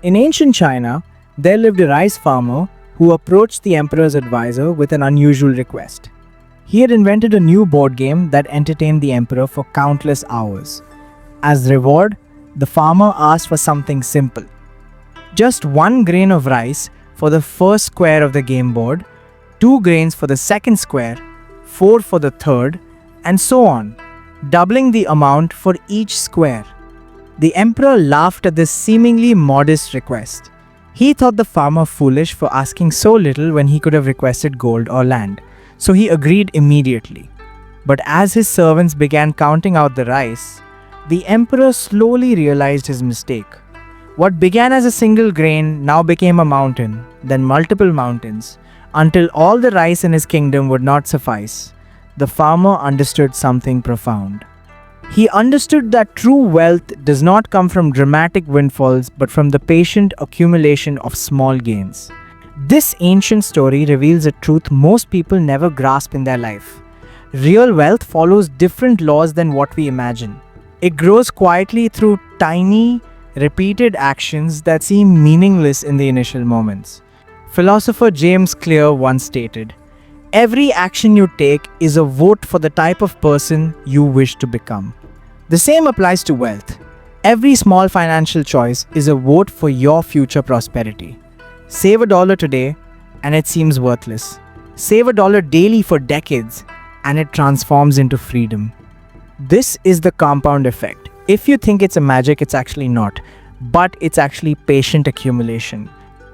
In ancient China, there lived a rice farmer who approached the emperor's advisor with an unusual request. He had invented a new board game that entertained the emperor for countless hours. As reward, the farmer asked for something simple. Just 1 grain of rice for the first square of the game board, 2 grains for the second square, 4 for the third, and so on, doubling the amount for each square. The emperor laughed at this seemingly modest request. He thought the farmer foolish for asking so little when he could have requested gold or land, so he agreed immediately. But as his servants began counting out the rice, the emperor slowly realized his mistake. What began as a single grain now became a mountain, then multiple mountains, until all the rice in his kingdom would not suffice. The farmer understood something profound. He understood that true wealth does not come from dramatic windfalls but from the patient accumulation of small gains. This ancient story reveals a truth most people never grasp in their life. Real wealth follows different laws than what we imagine. It grows quietly through tiny, repeated actions that seem meaningless in the initial moments. Philosopher James Clear once stated, "Every action you take is a vote for the type of person you wish to become." The same applies to wealth. Every small financial choice is a vote for your future prosperity. Save $1 today and it seems worthless. Save $1 daily for decades and it transforms into freedom. This is the compound effect. If you think it's a magic, it's actually not, but it's actually patient accumulation.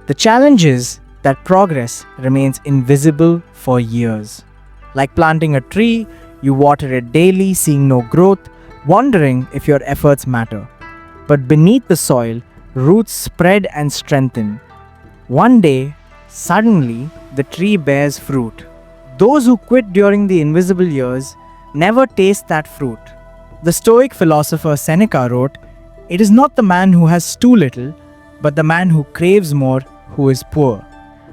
The challenge is that progress remains invisible for years. Like planting a tree, you water it daily, seeing no growth, wondering if your efforts matter. But beneath the soil, roots spread and strengthen. One day, suddenly, the tree bears fruit. Those who quit during the invisible years never taste that fruit. The Stoic philosopher Seneca wrote, "It is not the man who has too little, but the man who craves more who is poor."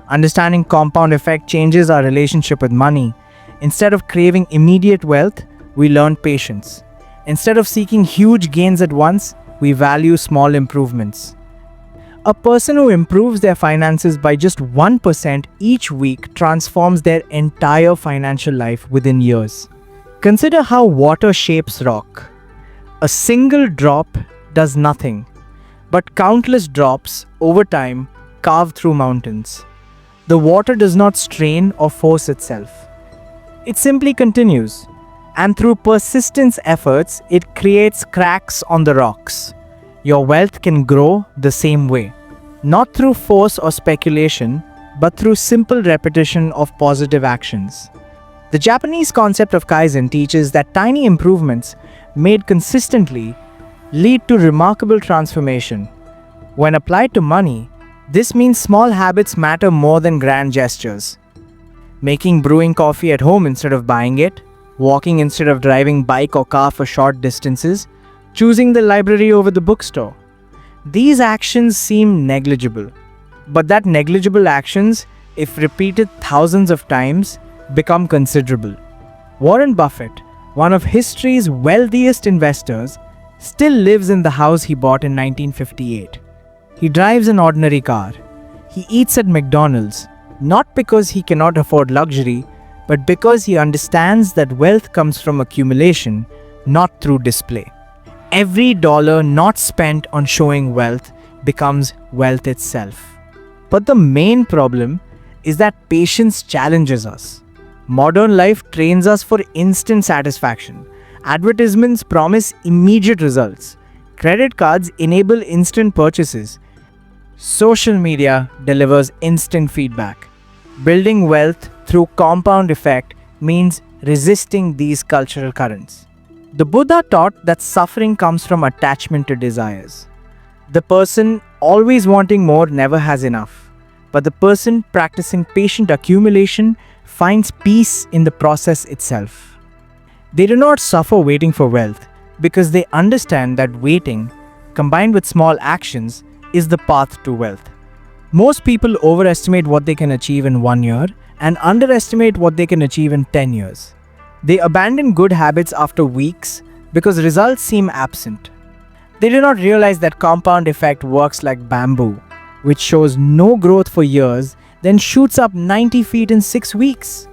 Understanding compound effect changes our relationship with money. Instead of craving immediate wealth, we learn patience. Instead of seeking huge gains at once, we value small improvements. A person who improves their finances by just 1% each week transforms their entire financial life within years. Consider how water shapes rock. A single drop does nothing, but countless drops over time carve through mountains. The water does not strain or force itself. It simply continues, and through persistence efforts, it creates cracks on the rocks. Your wealth can grow the same way, not through force or speculation, but through simple repetition of positive actions. The Japanese concept of Kaizen teaches that tiny improvements made consistently lead to remarkable transformation. When applied to money, this means small habits matter more than grand gestures. Making brewing coffee at home instead of buying it, walking instead of driving bike or car for short distances, choosing the library over the bookstore. These actions seem negligible, but that negligible actions, if repeated thousands of times, become considerable. Warren Buffett, one of history's wealthiest investors, still lives in the house he bought in 1958. He drives an ordinary car. He eats at McDonald's, not because he cannot afford luxury, but because he understands that wealth comes from accumulation, not through display. Every dollar not spent on showing wealth becomes wealth itself. But the main problem is that patience challenges us. Modern life trains us for instant satisfaction. Advertisements promise immediate results. Credit cards enable instant purchases. Social media delivers instant feedback. Building wealth through compound effect means resisting these cultural currents. The Buddha taught that suffering comes from attachment to desires. The person always wanting more never has enough, but the person practicing patient accumulation finds peace in the process itself. They do not suffer waiting for wealth because they understand that waiting, combined with small actions, is the path to wealth. Most people overestimate what they can achieve in 1 year and underestimate what they can achieve in 10 years. They abandon good habits after weeks because results seem absent. They do not realize that compound effect works like bamboo. which shows no growth for years, then shoots up 90 feet in 6 weeks.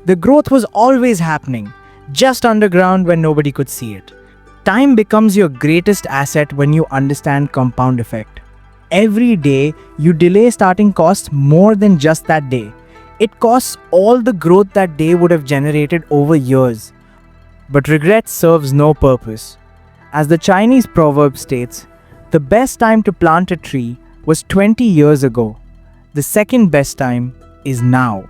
The growth was always happening, just underground when nobody could see it. Time becomes your greatest asset when you understand compound effect. Every day, you delay starting costs more than just that day. It costs all the growth that day would have generated over years. But regret serves no purpose. As the Chinese proverb states, the best time to plant a tree was 20 years ago. The second best time is now.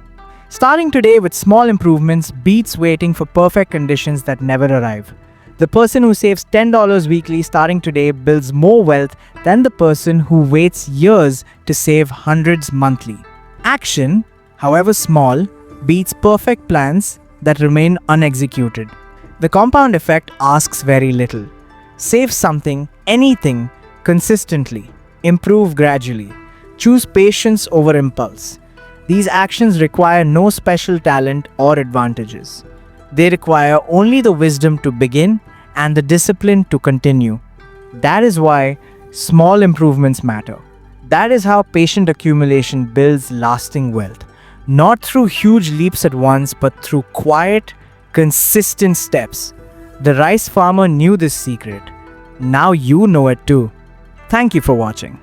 Starting today with small improvements beats waiting for perfect conditions that never arrive. The person who saves $10 weekly starting today builds more wealth than the person who waits years to save hundreds monthly. Action, however small, beats perfect plans that remain unexecuted. The compound effect asks very little. Save something, anything, consistently. Improve gradually. Choose patience over impulse. These actions require no special talent or advantages. They require only the wisdom to begin and the discipline to continue. That is why small improvements matter. That is how patient accumulation builds lasting wealth. Not through huge leaps at once, but through quiet, consistent steps. The rice farmer knew this secret. Now you know it too. Thank you for watching.